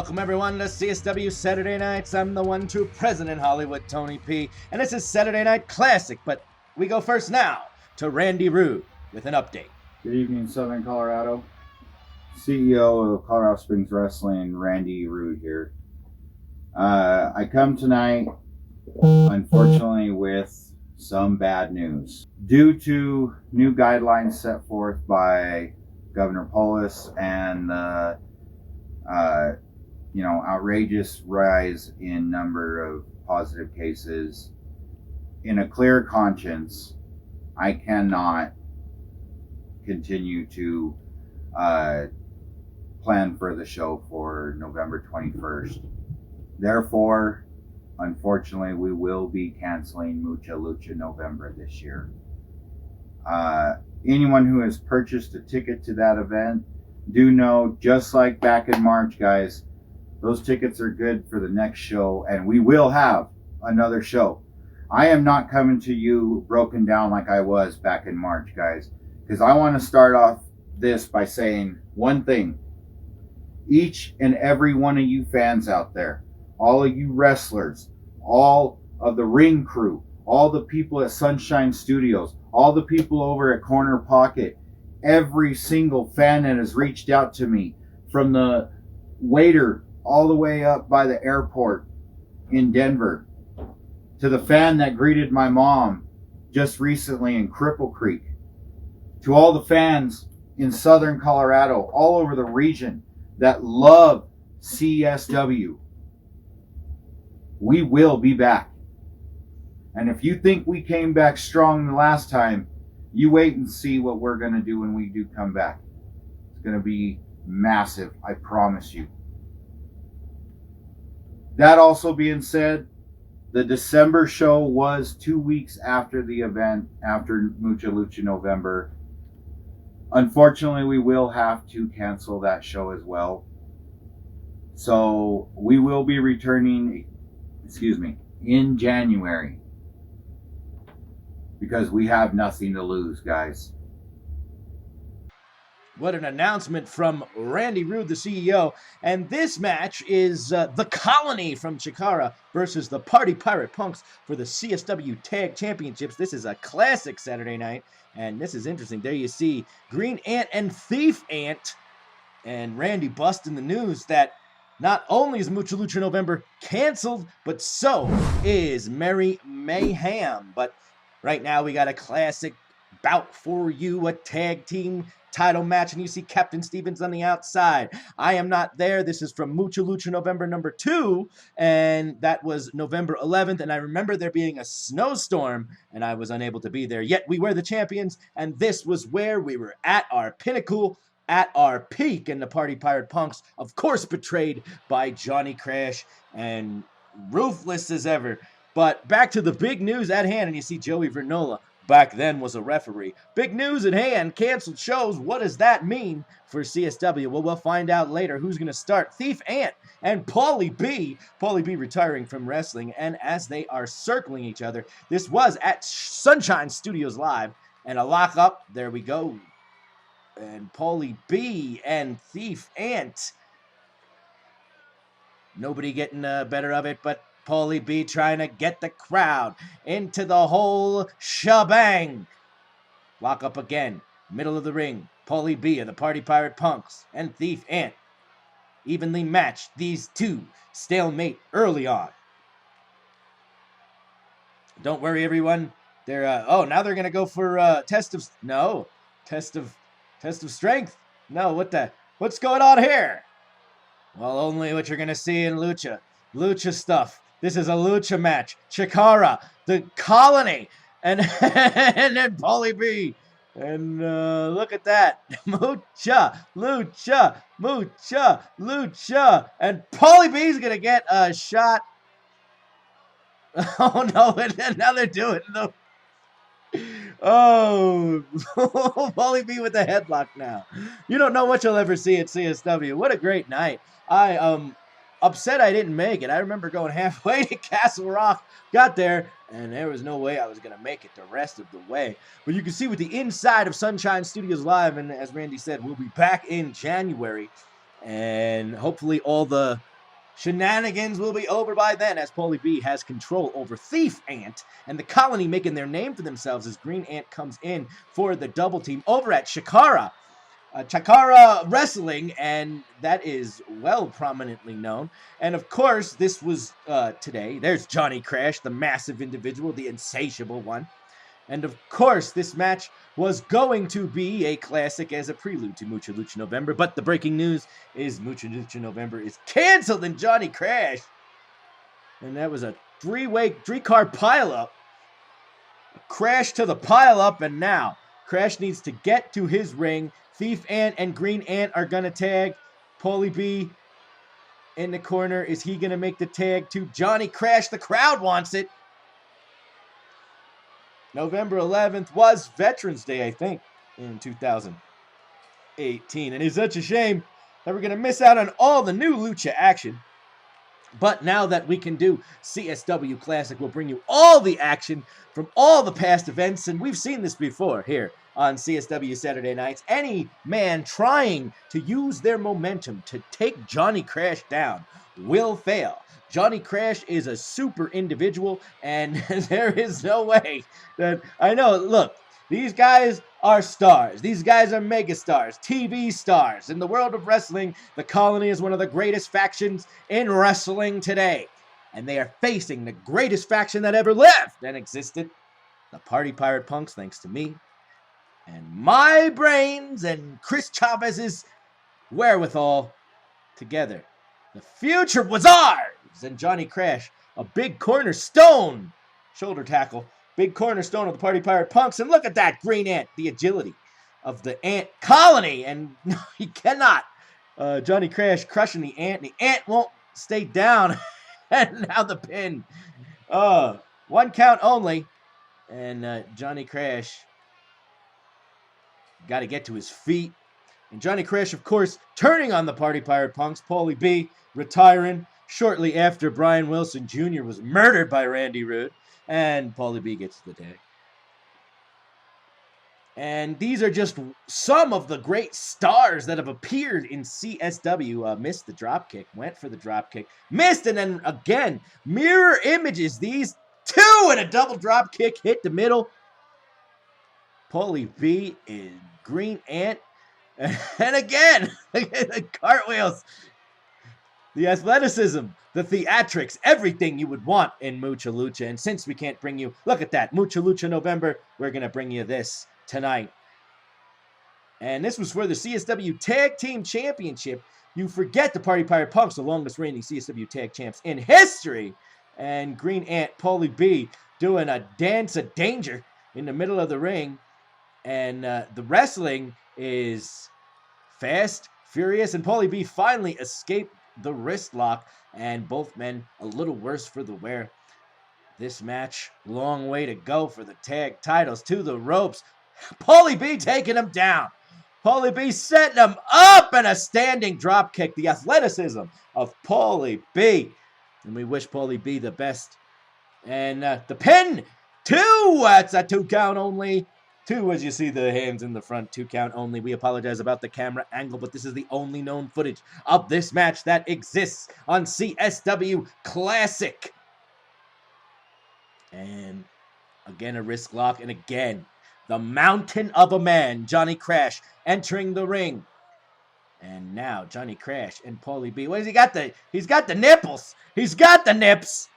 Welcome everyone to CSW Saturday Nights. I'm the one true President Hollywood, Tony P. And this is Saturday Night Classic, but we go first now to Randy Rude with an update. Good evening, Southern Colorado. CEO of Colorado Springs Wrestling, Randy Rude here. I come tonight, unfortunately, with some bad news. Due to new guidelines set forth by Governor Pauly and the outrageous rise in number of positive cases, in a clear conscience, I cannot continue to plan for the show for November 21st. Therefore, unfortunately, we will be canceling Mucha Lucha November this year. Anyone who has purchased a ticket to that event, do know, just like back in March, guys, those tickets are good for the next show, and we will have another show. I am not coming to you broken down like I was back in March, guys, because I want to start off this by saying one thing. Each and every one of you fans out there, all of you wrestlers, all of the ring crew, all the people at Sunshine Studios, all the people over at Corner Pocket, every single fan that has reached out to me, from the waiter all the way up by the airport in Denver, to the fan that greeted my mom just recently in Cripple Creek, to all the fans in Southern Colorado, all over the region that love CSW. We will be back. And if you think we came back strong the last time, you wait and see what we're going to do when we do come back. It's going to be massive, I promise you. That also being said, the December show was 2 weeks after the event, after Mucha Lucha November. Unfortunately, we will have to cancel that show as well. So we will be returning, in January. Because we have nothing to lose, guys. What an announcement from Randy Rude, the CEO. And this match is the Colony from Chikara versus the Party Pirate Punks for the CSW Tag Championships. This is a classic Saturday night, and this is interesting. There you see Green Ant and Thief Ant, and Randy busting the news that not only is Mucha Lucha November canceled, but so is Merry Mayhem. But right now we got a classic bout for you, a tag team title match, and you see Captain Stevens on the outside. I am not there. This is from Mucha Lucha November number 2, and that was November 11th, and I remember there being a snowstorm, and I was unable to be there. Yet we were the champions, and this was where we were at our pinnacle, at our peak, and the Party Pirate Punks, of course, betrayed by Johnny Crash and ruthless as ever. But back to the big news at hand, and you see Joey Vernola back then was a referee. Big news at hand, canceled shows. What does that mean for CSW? Well, we'll find out later who's going to start. Thief Ant and Pauly B. Pauly B retiring from wrestling, and as they are circling each other, this was at Sunshine Studios Live, and a lockup. There we go. And Pauly B and Thief Ant. Nobody getting better of it, but Pauly B trying to get the crowd into the whole shebang. Lock up again. Middle of the ring. Pauly B of the Party Pirate Punks and Thief Ant evenly matched these two. Stalemate early on. Don't worry, everyone. They're now they're gonna go for test of strength. No, what's going on here? Well, only what you're gonna see in Lucha stuff. This is a Lucha match. Chikara, the Colony, and then Pauly B. And look at that. Mucha Lucha. And Pauly B's going to get a shot. Oh, no. And now they're doing the... Oh, Pauly B with the headlock now. You don't know what you'll ever see at CSW. What a great night. Upset I didn't make it. I remember going halfway to Castle Rock, got there, and there was no way I was going to make it the rest of the way. But you can see with the inside of Sunshine Studios Live, and as Randy said, we'll be back in January, and hopefully all the Shenanigans will be over by then, as Pauly B has control over Thief Ant, and the Colony making their name for themselves as Green Ant comes in for the double team over at Chikara. Chikara Wrestling, and that is well prominently known. And of course, this was today. There's Johnny Crash, the massive individual, the insatiable one. And of course, this match was going to be a classic as a prelude to Mucha Lucha November. But the breaking news is Mucha Lucha November is canceled and Johnny Crash. And that was a three-car pileup. Crash to the pileup, and now Crash needs to get to his ring. Thief Ant and Green Ant are going to tag. Pauly B in the corner. Is he going to make the tag to Johnny Crash? The crowd wants it. November 11th was Veterans Day, I think, in 2018. And it's such a shame that we're going to miss out on all the new Lucha action. But now that we can do CSW Classic, we'll bring you all the action from all the past events. And we've seen this before here on CSW Saturday nights. Any man trying to use their momentum to take Johnny Crash down will fail. Johnny Crash is a super individual, and there is no way that... I know, look, these guys are stars. These guys are megastars, TV stars. In the world of wrestling, the Colony is one of the greatest factions in wrestling today. And they are facing the greatest faction that ever lived and existed. The Party Pirate Punks, thanks to me. And my brains and Chris Chavez's wherewithal together. The future was ours! And Johnny Crash, a big cornerstone, shoulder tackle, big cornerstone of the Party Pirate Punks. And look at that Green Ant, the agility of the Ant Colony. And he cannot. Johnny Crash crushing the Ant. The Ant won't stay down. And now the pin. One count only. And Johnny Crash got to get to his feet. And Johnny Crash, of course, turning on the Party Pirate Punks. Pauly B retiring shortly after Brian Wilson Jr. was murdered by Randy Rude. And Pauly B gets the tag. And these are just some of the great stars that have appeared in CSW. Missed the dropkick, went for the dropkick, missed, and then again, mirror images. These two and a double dropkick hit the middle. Pauly B is Green Ant. And again, the cartwheels. The athleticism, the theatrics, everything you would want in Mucha Lucha. And since we can't bring you, look at that, Mucha Lucha November, we're going to bring you this tonight. And this was for the CSW Tag Team Championship. You forget the Party Pirate Punks, the longest reigning CSW Tag Champs in history. And Green Ant, Pauly B, doing a dance of danger in the middle of the ring. And the wrestling is fast, furious, and Pauly B finally escaped the wrist lock, and both men a little worse for the wear. This match, long way to go for the tag titles, to the ropes. Pauly B taking him down. Pauly B setting him up, and a standing drop kick. The athleticism of Pauly B. And we wish Pauly B the best. And the pin, 2. That's a 2 count only. 2, as you see the hands in the front, 2 count only. We apologize about the camera angle, but this is the only known footage of this match that exists on CSW Classic. And again, a wrist lock, and again, the mountain of a man, Johnny Crash, entering the ring. And now Johnny Crash and Pauly B. What has he got? He's got the nipples. He's got the nips.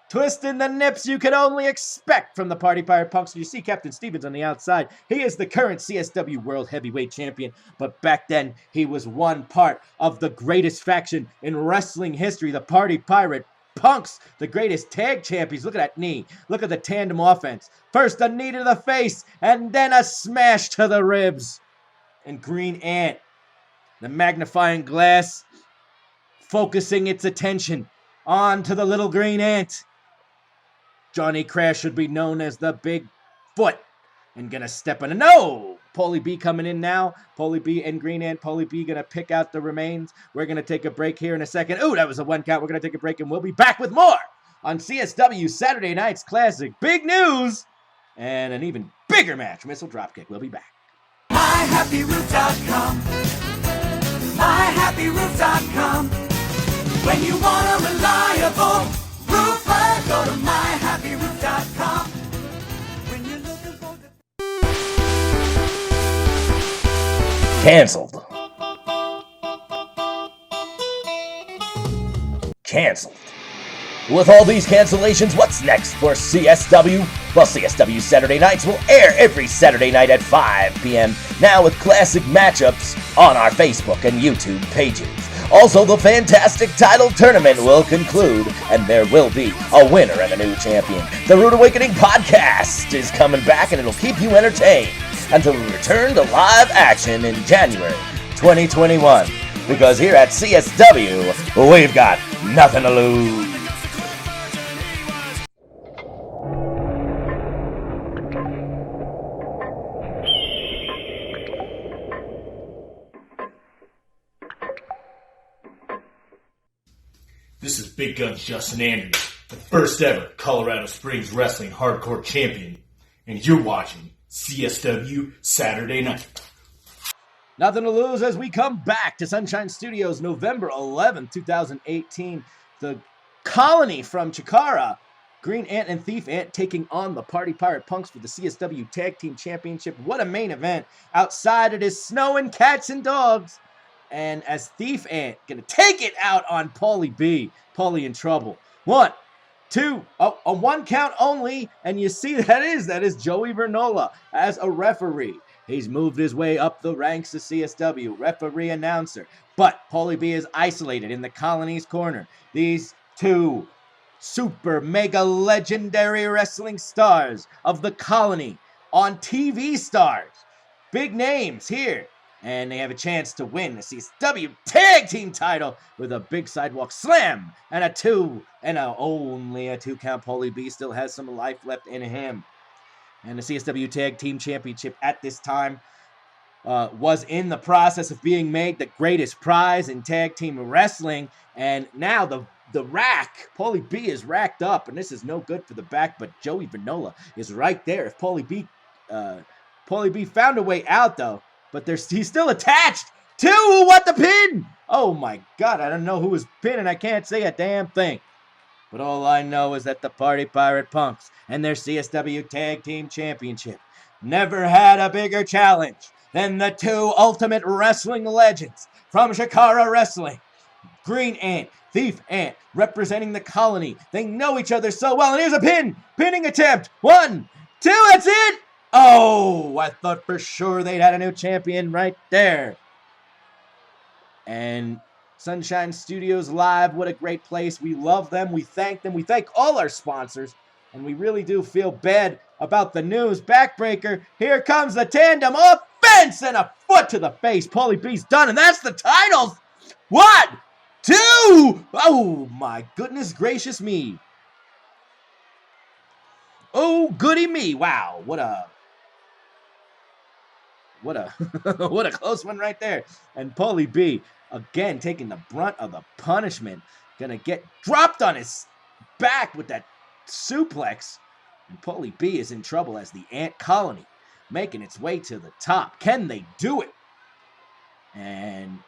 Twisting the nips you could only expect from the Party Pirate Punks. You see Captain Stevens on the outside. He is the current CSW World Heavyweight Champion. But back then, he was one part of the greatest faction in wrestling history. The Party Pirate Punks, the greatest tag champions. Look at that knee. Look at the tandem offense. First a knee to the face, and then a smash to the ribs. And Green Ant, the magnifying glass, focusing its attention onto the little Green Ant. Johnny Crash should be known as the Big Foot. And gonna step in. No! Pauly B coming in now. Pauly B and Green Ant. Pauly B gonna pick out the remains. We're gonna take a break here in a second. Ooh, that was a 1 count. We're gonna take a break and we'll be back with more on CSW Saturday Night's Classic. Big news! And an even bigger match. Missile dropkick. We'll be back. MyHappyRoof.com. MyHappyRoof.com. When you want a reliable roofer, go to myhappyroof.com. When you're looking for Canceled. Canceled. With all these cancellations, what's next for CSW? Well, CSW Saturday Nights will air every Saturday night at 5 p.m. now with classic matchups on our Facebook and YouTube pages. Also, the fantastic title tournament will conclude, and there will be a winner and a new champion. The Rude Awakening podcast is coming back, and it'll keep you entertained until we return to live action in January 2021. Because here at CSW, we've got nothing to lose. This is Big Guns Justin Andrews, the first ever Colorado Springs Wrestling Hardcore Champion, and you're watching CSW Saturday Night. Nothing to lose as we come back to Sunshine Studios November 11th, 2018. The Colony from Chikara, Green Ant and Thief Ant taking on the Party Pirate Punks for the CSW Tag Team Championship. What a main event. Outside it is snowing cats and dogs. And as Thief Ant gonna take it out on Pauly B. Pauly in trouble. 1, 2, a one count only. And you see that is Joey Vernola as a referee. He's moved his way up the ranks to CSW, referee announcer. But Pauly B is isolated in the Colony's corner. These two super mega legendary wrestling stars of the Colony on TV stars. Big names here. And they have a chance to win the CSW Tag Team title with a big sidewalk slam and only a 2 count. Pauly B still has some life left in him. And the CSW Tag Team Championship at this time was in the process of being made the greatest prize in tag team wrestling. And now the rack, Pauly B is racked up, and this is no good for the back, but Joey Vernola is right there. If Pauly B found a way out, though, but he's still attached to the pin. Oh, my God, I don't know who was pinning. I can't say a damn thing. But all I know is that the Party Pirate Punks and their CSW Tag Team Championship never had a bigger challenge than the two ultimate wrestling legends from Chikara Wrestling. Green Ant, Thief Ant, representing the Colony. They know each other so well. And here's a pinning attempt. 1, 2, that's it. Oh, I thought for sure they'd had a new champion right there. And Sunshine Studios Live, what a great place. We love them. We thank them. We thank all our sponsors. And we really do feel bad about the news. Backbreaker. Here comes the tandem offense and a foot to the face. Pauly B's done, and that's the titles. 1, 2. Oh, my goodness gracious me. Oh, goody me. Wow. What a what a close one right there. And Pauly B, again, taking the brunt of the punishment. Gonna get dropped on his back with that suplex. And Pauly B is in trouble as the Ant Colony making its way to the top. Can they do it? And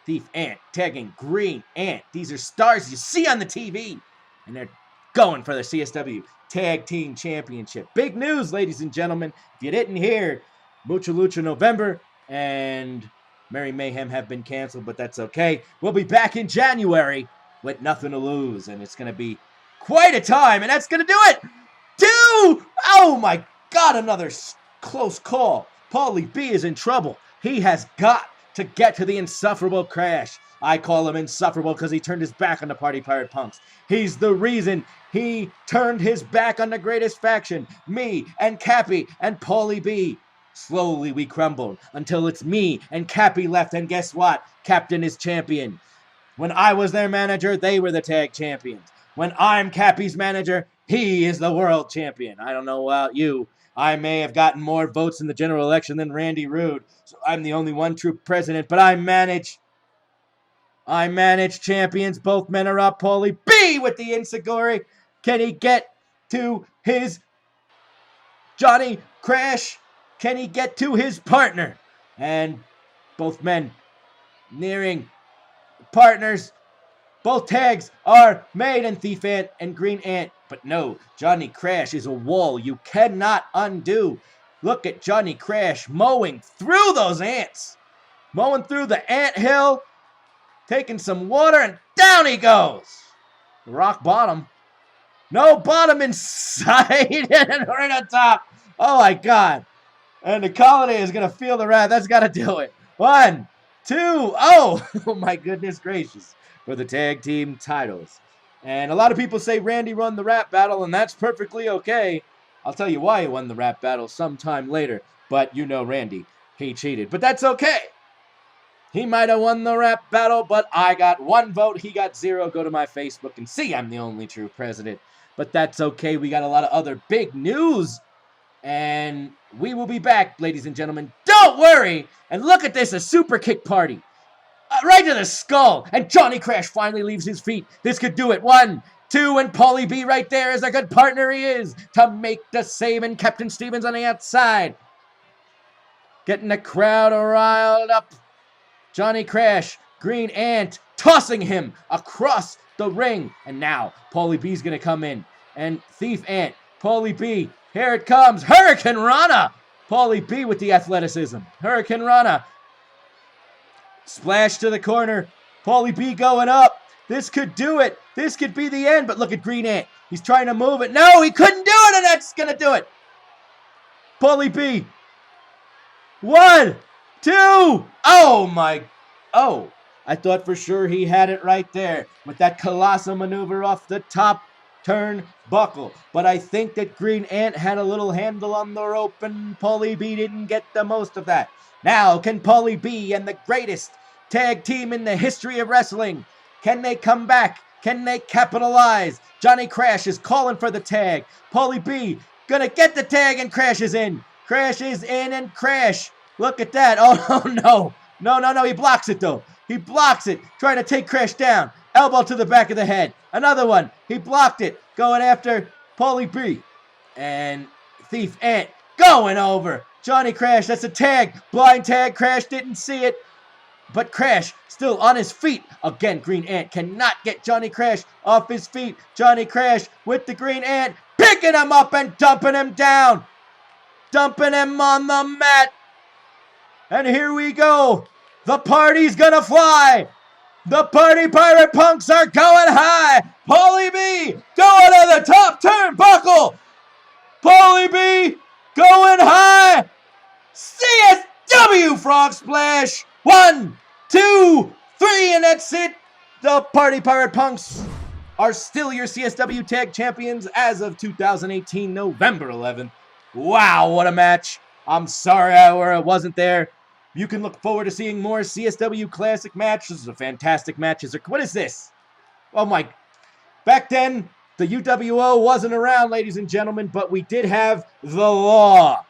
Thief Ant tagging Green Ant. These are stars you see on the TV. And they're going for the CSW Tag Team Championship. Big news, ladies and gentlemen. If you didn't hear, Mucha Lucha November and Merry Mayhem have been canceled, but that's okay. We'll be back in January with nothing to lose, and it's going to be quite a time, and that's going to do it. 2! Oh, my God, another close call. Pauly B is in trouble. He has got to get to the insufferable Crash. I call him insufferable because he turned his back on the Party Pirate Punks. He's the reason he turned his back on the greatest faction, me and Cappy and Pauly B. Slowly we crumbled until it's me and Cappy left, and guess what? Captain is champion. When I was their manager, they were the tag champions. When I'm Cappy's manager, he is the world champion. I don't know about you. I may have gotten more votes in the general election than Randy Rude, so I'm the only one true president, but I manage champions. Both men are up. Pauly B with the Inseguri. Can he get to his Johnny Crash? Can he get to his partner? And both men nearing partners. Both tags are made, and Thief Ant and Green Ant. But no, Johnny Crash is a wall you cannot undo. Look at Johnny Crash mowing through those ants. Mowing through the ant hill. Taking some water, and down he goes. Rock bottom. No bottom inside, and we're on top. Oh my God. And the Colony is going to feel the wrath. That's got to do it. 1, 2, oh my goodness gracious. For the tag team titles. And a lot of people say Randy won the rap battle, and that's perfectly okay. I'll tell you why he won the rap battle sometime later. But you know Randy, he cheated. But that's okay. He might have won the rap battle, but I got 1 vote. He got 0. Go to my Facebook and see I'm the only true president. But that's okay. We got a lot of other big news. And we will be back, ladies and gentlemen. Don't worry. And look at this, a super kick party. Right to the skull. And Johnny Crash finally leaves his feet. This could do it. 1, 2, and Pauly B right there is a good partner he is to make the save. And Captain Stevens on the outside. Getting the crowd riled up. Johnny Crash, Green Ant, tossing him across the ring. And now Pauly B's going to come in. And Thief Ant, Pauly B, here it comes. Hurricane Rana. Pauly B with the athleticism. Hurricane Rana. Splash to the corner. Pauly B going up. This could do it. This could be the end. But look at Green Ant. He's trying to move it. No, he couldn't do it, and that's going to do it. Pauly B. 1, 2. Oh, my. Oh, I thought for sure he had it right there with that colossal maneuver off the top turnbuckle. But I think that Green Ant had a little handle on the rope, and Pauly B didn't get the most of that. Now, can Pauly B and the greatest tag team in the history of wrestling, can they come back? Can they capitalize? Johnny Crash is calling for the tag. Pauly B gonna get the tag, and Crash is in. Crash is in, and Crash. Look at that. Oh, no. No. He blocks it, though. He blocks it. Trying to take Crash down. Elbow to the back of the head. Another one. He blocked it. Going after Pauly B. And Thief Ant going over. Johnny Crash, that's a tag. Blind tag. Crash didn't see it. But Crash still on his feet. Again, Green Ant cannot get Johnny Crash off his feet. Johnny Crash with the Green Ant. Picking him up and dumping him down. Dumping him on the mat. And here we go. The party's gonna fly. The Party Pirate Punks are going high. Pauly B going to the top turnbuckle. Pauly B going high. CSW Frog Splash. 1, 2, 3, and that's it. The Party Pirate Punks are still your CSW Tag Champions as of 2018, November 11th. Wow, what a match. I'm sorry I wasn't there. You can look forward to seeing more CSW Classic matches. This is a fantastic match. What is this? Oh my. Back then, the UWO wasn't around, ladies and gentlemen, but we did have the Law.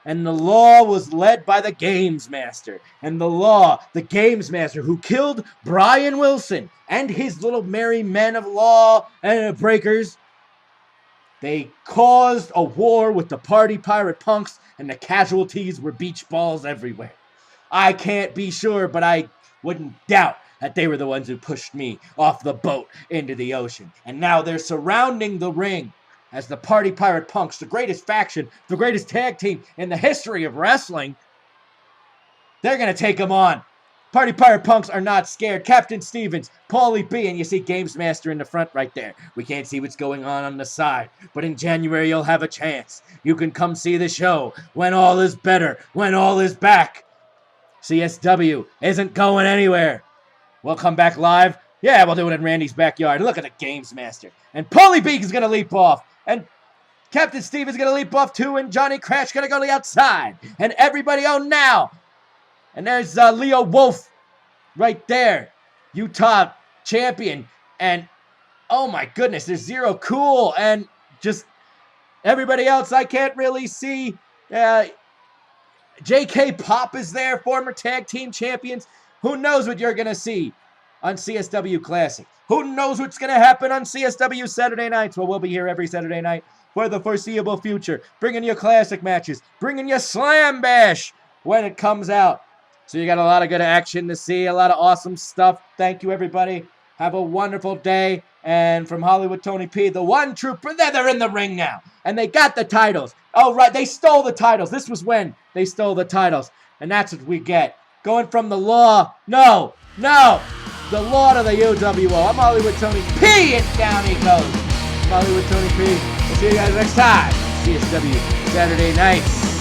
And the Law was led by the Games Master. And the Law, the Games Master, who killed Brian Wilson and his little merry men of law and breakers. They caused a war with the Party Pirate Punks, and the casualties were beach balls everywhere. I can't be sure, but I wouldn't doubt that they were the ones who pushed me off the boat into the ocean. And now they're surrounding the ring as the Party Pirate Punks, the greatest faction, the greatest tag team in the history of wrestling. They're going to take them on. Party Pirate Punks are not scared. Captain Stevens, Pauly B, and you see Games Master in the front right there. We can't see what's going on the side, but in January you'll have a chance. You can come see the show when all is better, when all is back. CSW isn't going anywhere. We'll come back live. Yeah, we'll do it in Randy's backyard. Look at the Games Master. And Pauly B is going to leap off. And Captain Steve is going to leap off too. And Johnny Crash going to go to the outside. And everybody, oh, now. And there's Leo Wolf right there. Utah champion. And, oh my goodness, there's Zero Cool. And just everybody else I can't really see. JK Pop is there, former tag team champions. Who knows what you're going to see on CSW Classic? Who knows what's going to happen on CSW Saturday nights? Well, we'll be here every Saturday night for the foreseeable future, bringing you classic matches, bringing you Slam Bash when it comes out. So you got a lot of good action to see, a lot of awesome stuff. Thank you, everybody. Have a wonderful day. And from Hollywood Tony P, the one true, they're in the ring now. And they got the titles. Oh, right, they stole the titles. This was when they stole the titles. And that's what we get. Going from the law, no, the law to the UWO. I'm Hollywood Tony P, and down he goes. I'm Hollywood Tony P. We'll see you guys next time. CSW Saturday nights.